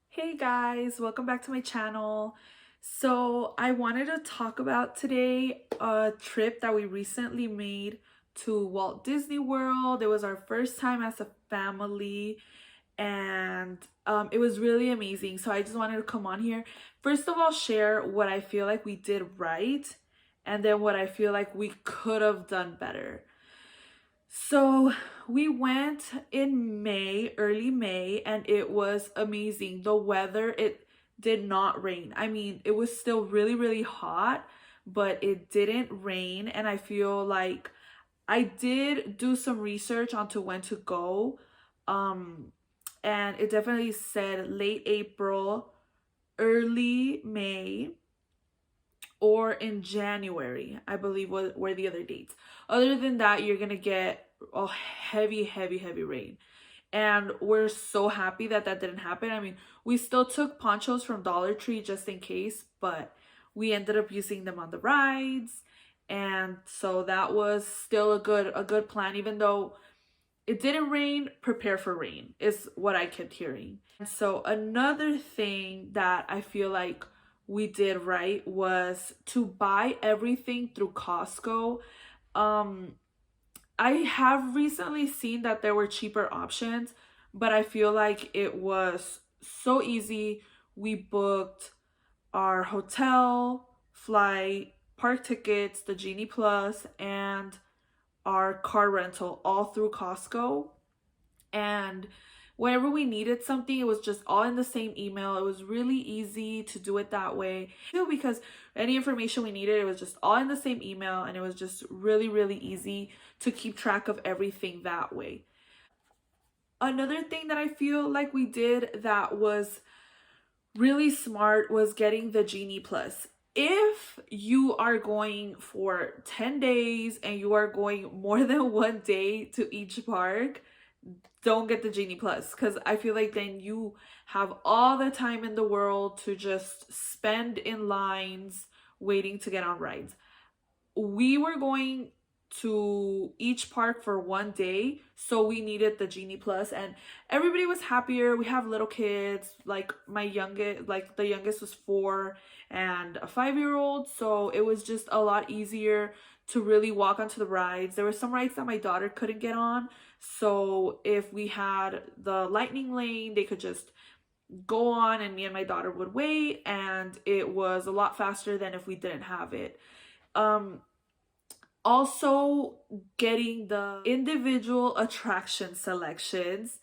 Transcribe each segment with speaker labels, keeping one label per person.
Speaker 1: Hey guys, welcome back to my channel. So I wanted to talk about today a trip that we recently made to Walt Disney World. It was our first time as a family, and it was really amazing. So I just wanted to come on here, first of all, share what I feel like we did right, and then what I feel like we could have done better. So we went in May, early May, and it was amazing. The weather, it did not rain. I mean, it was still really, really hot, but it didn't rain. And I feel like I did do some research onto when to go. Um, and it definitely said late April, early May, or in January, I believe were the other dates. Other than that, you're gonna get a heavy, heavy, heavy rain. And we're so happy that that didn't happen. I mean, we still took ponchos from Dollar Tree just in case, but we ended up using them on the rides. And so that was still a good plan, even though it didn't rain. Prepare for rain is what I kept hearing. And so another thing that I feel like we did right was to buy everything through Costco. Um, I have recently seen that there were cheaper options, but I feel like it was so easy. We booked our hotel, flight, park tickets, the Genie Plus, and our car rental all through Costco. And whenever we needed something, it was just all in the same email. It was really easy to do it that way. Because any information we needed, it was just all in the same email, and it was just really, really easy to keep track of everything that way. Another thing that I feel like we did that was really smart was getting the Genie Plus. If you are going for 10 days and you are going more than one day to each park, don't get the Genie Plus, because I feel like then you have all the time in the world to just spend in lines waiting to get on rides. We were going to each park for one day, so we needed the Genie Plus, and everybody was happier. We have little kids, like my youngest, like the youngest was 4 and a 5-year-old, so it was just a lot easier to really walk onto the rides. There were some rides that my daughter couldn't get on, so if we had the lightning lane, they could just go on and me and my daughter would wait, and it was a lot faster than if we didn't have it. um Also, getting the individual attraction selections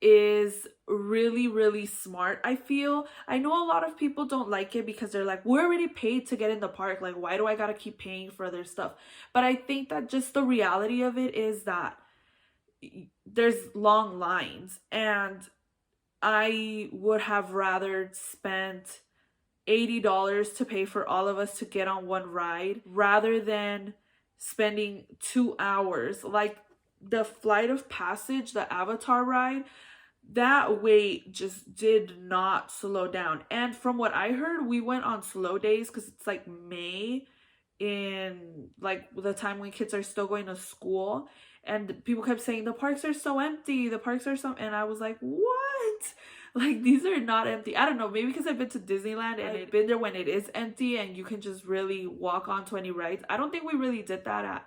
Speaker 1: is really, really smart. I know a lot of people don't like it because they're like, we're already paid to get in the park, like why do I gotta keep paying for their stuff? But I think that just the reality of it is that there's long lines, and I would have rather spent $80 to pay for all of us to get on one ride rather than spending 2 hours. Like the Flight of Passage, the Avatar ride, that wait just did not slow down. And from what I heard, we went on slow days because it's like May, in like the time when kids are still going to school, and people kept saying the parks are so empty, the parks are so, and I was like, what? Like, these are not empty. I don't know, maybe because I've been to Disneyland and I've been there when it is empty and you can just really walk onto any rides. I don't think we really did that at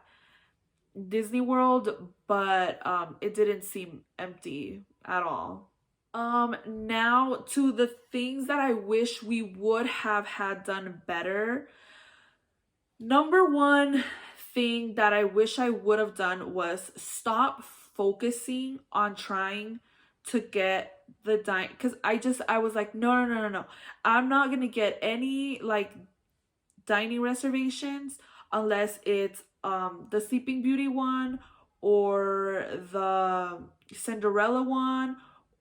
Speaker 1: Disney World, but it didn't seem empty at all. Now to the things that I wish we would have had done better. Number one thing that I wish I would have done was stop focusing on trying to get the dine, because I was like, no, no, no, no, no. I'm not gonna get any like dining reservations unless it's the Sleeping Beauty one, or the Cinderella one,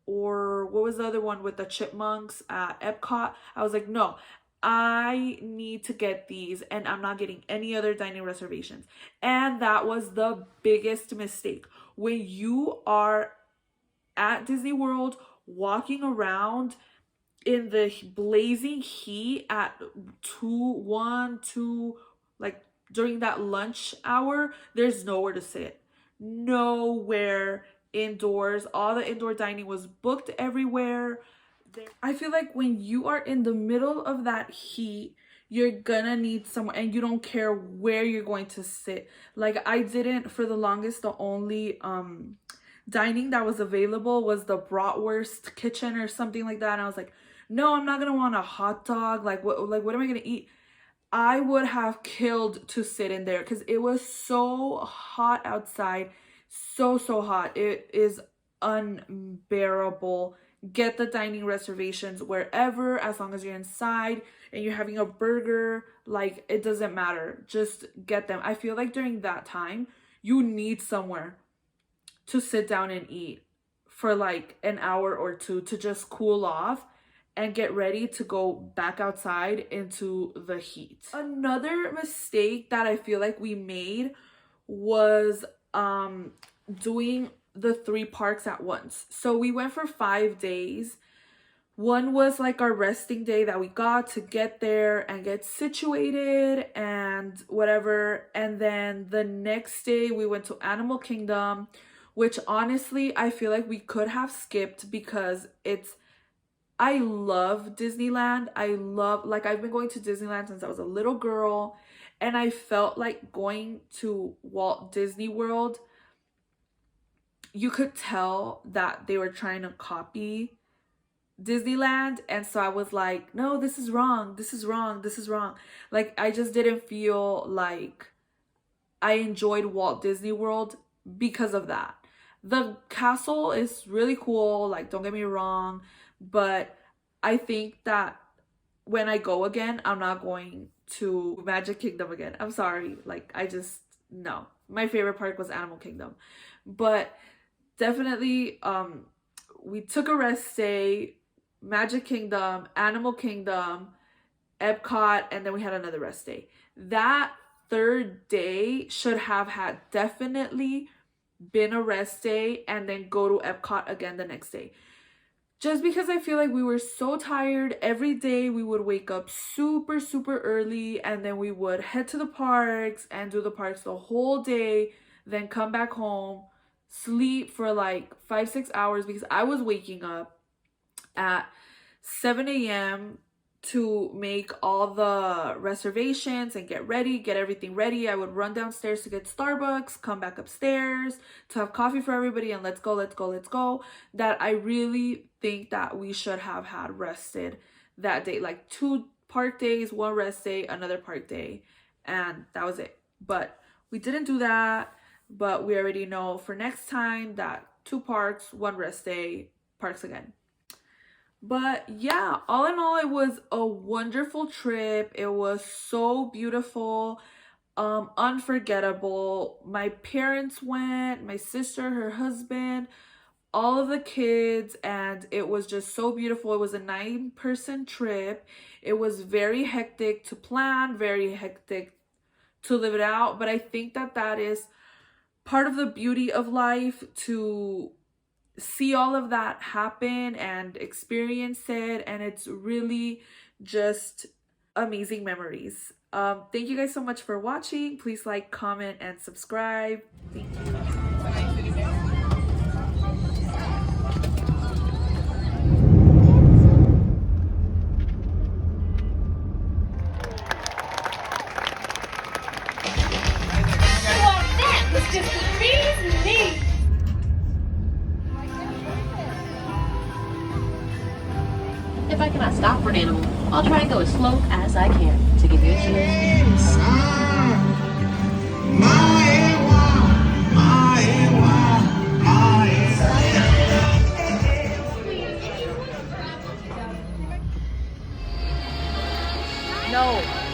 Speaker 1: or what was the other one with the chipmunks at Epcot. I was like, no, I need to get these, and I'm not getting any other dining reservations. And that was the biggest mistake. When you are at Disney World walking around in the blazing heat at 2, 1, 2, like during that lunch hour, there's nowhere to sit. Nowhere indoors. All the indoor dining was booked everywhere. I feel like when you are in the middle of that heat, you're gonna need somewhere, and you don't care where you're going to sit. Like, I didn't, for the longest, the only dining that was available was the bratwurst kitchen or something like that. And I was like, no, I'm not gonna want a hot dog. Like, what am I gonna eat? I would have killed to sit in there because it was so hot outside. So hot. It is unbearable. Get the dining reservations wherever, as long as you're inside and you're having a burger. Like, it doesn't matter. Just get them. I feel like during that time, you need somewhere to sit down and eat for like an hour or two to just cool off and get ready to go back outside into the heat. Another mistake that I feel like we made was doing the 3 parks at once. So we went for 5 days. One was like our resting day that we got to get there and get situated and whatever. And then the next day we went to Animal Kingdom, which honestly I feel like we could have skipped because I love Disneyland. Like, I've been going to Disneyland since I was a little girl, and I felt like going to Walt Disney World, you could tell that they were trying to copy Disneyland. And so I was like, no, this is wrong. This is wrong. This is wrong. Like, I just didn't feel like I enjoyed Walt Disney World because of that. The castle is really cool. Like, don't get me wrong. But I think that when I go again, I'm not going to Magic Kingdom again. I'm sorry. Like, no. My favorite park was Animal Kingdom. But definitely, we took a rest day, Magic Kingdom, Animal Kingdom, Epcot, and then we had another rest day. That 3rd day should have had definitely been a rest day, and then go to Epcot again the next day. Just because I feel like we were so tired. Every day we would wake up super early, and then we would head to the parks and do the parks the whole day, then come back home, sleep for like 5-6 hours, because I was waking up at 7 a.m. to make all the reservations and get everything ready. I would run downstairs to get Starbucks, come back upstairs to have coffee for everybody, and let's go. That I really think that we should have had rested that day. Like 2 park days, 1 rest day, another park day, and that was it. But we didn't do that. But we already know for next time that 2 parks, 1 rest day, parks again. But yeah, all in all, it was a wonderful trip. It was so beautiful, unforgettable. My parents went, my sister, her husband, all of the kids, and it was just so beautiful. It was a 9-person trip. It was very hectic to plan, very hectic to live it out. But I think that is part of the beauty of life, to see all of that happen and experience it, and it's really just amazing memories. Thank you guys so much for watching. Please like, comment, and subscribe. Thank you.
Speaker 2: If I cannot stop for an animal, I'll try and go as slow as I can to give you a chance.
Speaker 3: No.